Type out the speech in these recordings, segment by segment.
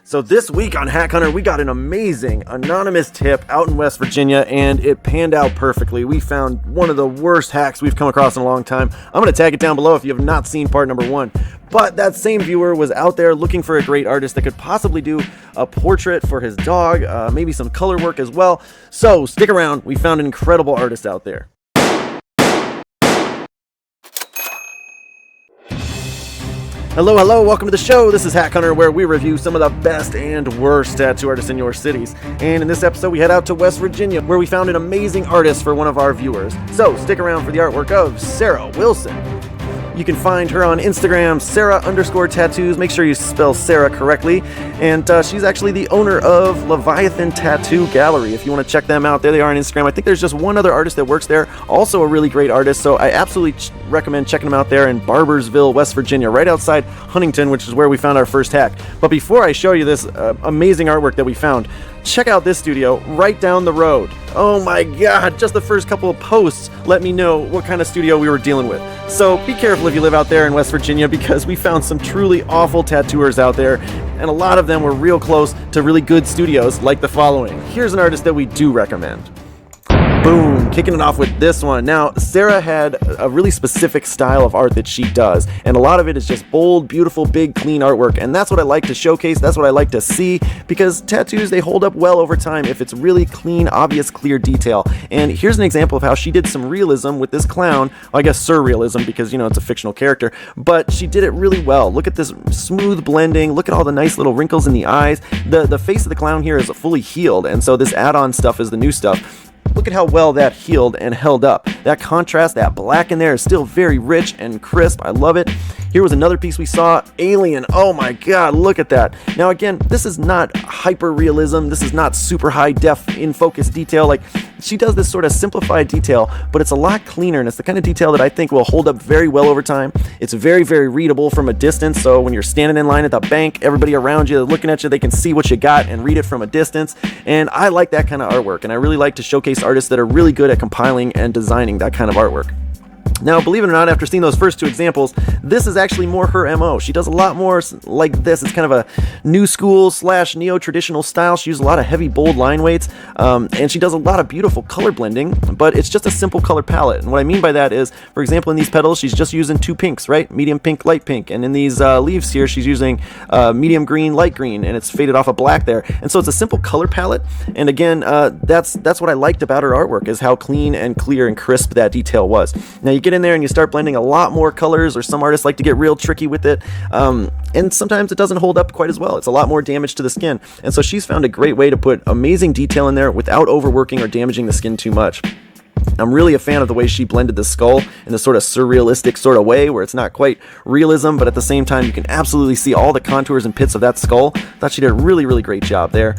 So this week on Hack Hunter, we got an amazing anonymous tip out in West Virginia, and it panned out perfectly. We found one of the worst hacks we've come across in a long time. I'm going to tag it down below if you have not seen part number 1. But that same viewer was out there looking for a great artist that could possibly do a portrait for his dog, maybe some color work as well. So stick around, we found an incredible artist out there. Hello, welcome to the show. This is Hack Hunter, where we review some of the best and worst tattoo artists in your cities. And in this episode, we head out to West Virginia, where we found an amazing artist for one of our viewers. So stick around for the artwork of Sahra Wilson. You can find her on Instagram, Sahra_tattoos. Make sure you spell Sarah correctly. And she's actually the owner of Leviathan Tattoo Gallery. If you want to check them out, there they are on Instagram. I think there's just one other artist that works there, also a really great artist. So I absolutely recommend checking them out there in Barbersville, West Virginia, right outside Huntington, which is where we found our first hack. But before I show you this amazing artwork that we found, check out this studio right down the road. Oh my God, just the first couple of posts let me know what kind of studio we were dealing with. So be careful if you live out there in West Virginia, because we found some truly awful tattooers out there, and a lot of them were real close to really good studios like the following. Here's an artist that we do recommend. Boom, kicking it off with this one. Now, Sahra had a really specific style of art that she does, and a lot of it is just bold, beautiful, big, clean artwork, and that's what I like to showcase, that's what I like to see, because tattoos, they hold up well over time if it's really clean, obvious, clear detail. And here's an example of how she did some realism with this clown. Well, I guess surrealism, because, you know, it's a fictional character, but she did it really well. Look at this smooth blending, look at all the nice little wrinkles in the eyes. The face of the clown here is fully healed, and so this add-on stuff is the new stuff. Look at how well that healed and held up. That contrast, that black in there is still very rich and crisp. I love it. Here was another piece we saw, Alien. Oh my God, look at that. Now again, this is not hyper realism. This is not super high def in focus detail. Like, she does this sort of simplified detail, but it's a lot cleaner, and it's the kind of detail that I think will hold up very well over time. It's very, very readable from a distance, so when you're standing in line at the bank, everybody around you looking at you, they can see what you got and read it from a distance. And I like that kind of artwork, and I really like to showcase artists that are really good at compiling and designing that kind of artwork. Now, believe it or not, after seeing those first two examples, this is actually more her MO. She does a lot more like this. It's kind of a new school / neo-traditional style. She uses a lot of heavy, bold line weights, and she does a lot of beautiful color blending, but it's just a simple color palette. And what I mean by that is, for example, in these petals, she's just using 2 pinks, right? Medium pink, light pink. And in these leaves here, she's using medium green, light green, and it's faded off of black there. And so it's a simple color palette. And again, that's what I liked about her artwork, is how clean and clear and crisp that detail was. Now, you get in there and you start blending a lot more colors, or some artists like to get real tricky with it, and sometimes it doesn't hold up quite as well. It's a lot more damage to the skin, and so she's found a great way to put amazing detail in there without overworking or damaging the skin too much. I'm really a fan of the way she blended the skull in this sort of surrealistic sort of way, where it's not quite realism, but at the same time you can absolutely see all the contours and pits of that skull. Thought she did a really, really great job there.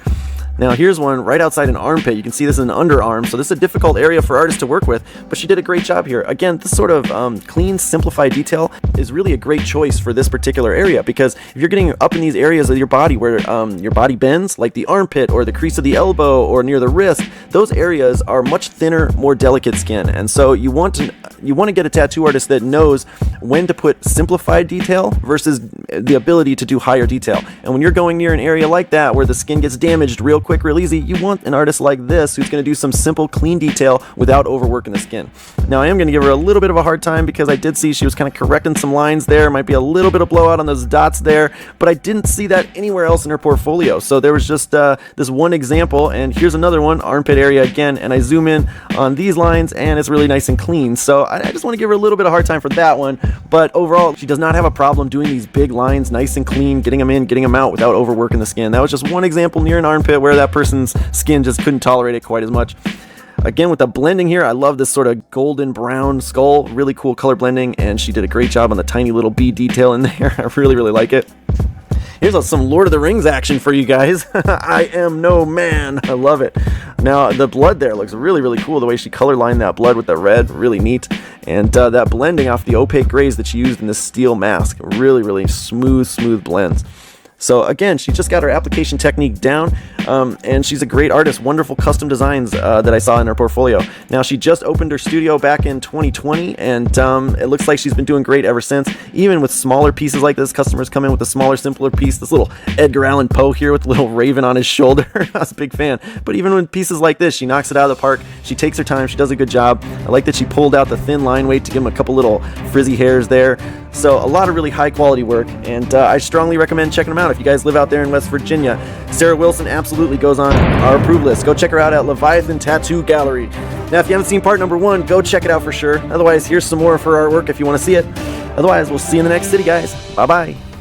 Now here's one right outside an armpit. You can see this is an underarm, so this is a difficult area for artists to work with, but she did a great job here. Again, this sort of clean, simplified detail is really a great choice for this particular area, because if you're getting up in these areas of your body where your body bends, like the armpit or the crease of the elbow or near the wrist, those areas are much thinner, more delicate skin, and so you want to get a tattoo artist that knows when to put simplified detail versus the ability to do higher detail. And when you're going near an area like that where the skin gets damaged real quick, real easy, you want an artist like this who's going to do some simple, clean detail without overworking the skin. Now, I am going to give her a little bit of a hard time, because I did see she was kind of correcting some lines there. Might be a little bit of blowout on those dots there, but I didn't see that anywhere else in her portfolio. So there was just this one example, and here's another one, armpit area again, and I zoom in on these lines, and it's really nice and clean. So I just want to give her a little bit of a hard time for that one, but overall, she does not have a problem doing these big lines nice and clean, getting them in, getting them out without overworking the skin. That was just one example near an armpit where that person's skin just couldn't tolerate it quite as much. Again, with the blending here, I love this sort of golden brown skull, really cool color blending, and she did a great job on the tiny little bead detail in there. I really, really like it. Here's some Lord of the Rings action for you guys. I am no man. I love it. Now, the blood there looks really, really cool. The way she color lined that blood with the red, really neat. And that blending off the opaque grays that she used in this steel mask, really, really smooth blends. So again, she just got her application technique down. And she's a great artist, wonderful custom designs that I saw in her portfolio. Now, she just opened her studio back in 2020, and it looks like she's been doing great ever since. Even with smaller pieces like this, customers come in with a smaller, simpler piece. This little Edgar Allan Poe here with the little raven on his shoulder. I was a big fan. But even with pieces like this, she knocks it out of the park. She takes her time. She does a good job. I like that she pulled out the thin line weight to give him a couple little frizzy hairs there. So a lot of really high quality work, and I strongly recommend checking them out if you guys live out there in West Virginia. Sahra Wilson absolutely goes on our approved list. Go check her out at Leviathan Tattoo Gallery. Now, if you haven't seen part number 1, go check it out for sure. Otherwise, here's some more of her artwork if you want to see it. Otherwise, we'll see you in the next city, guys. Bye-bye.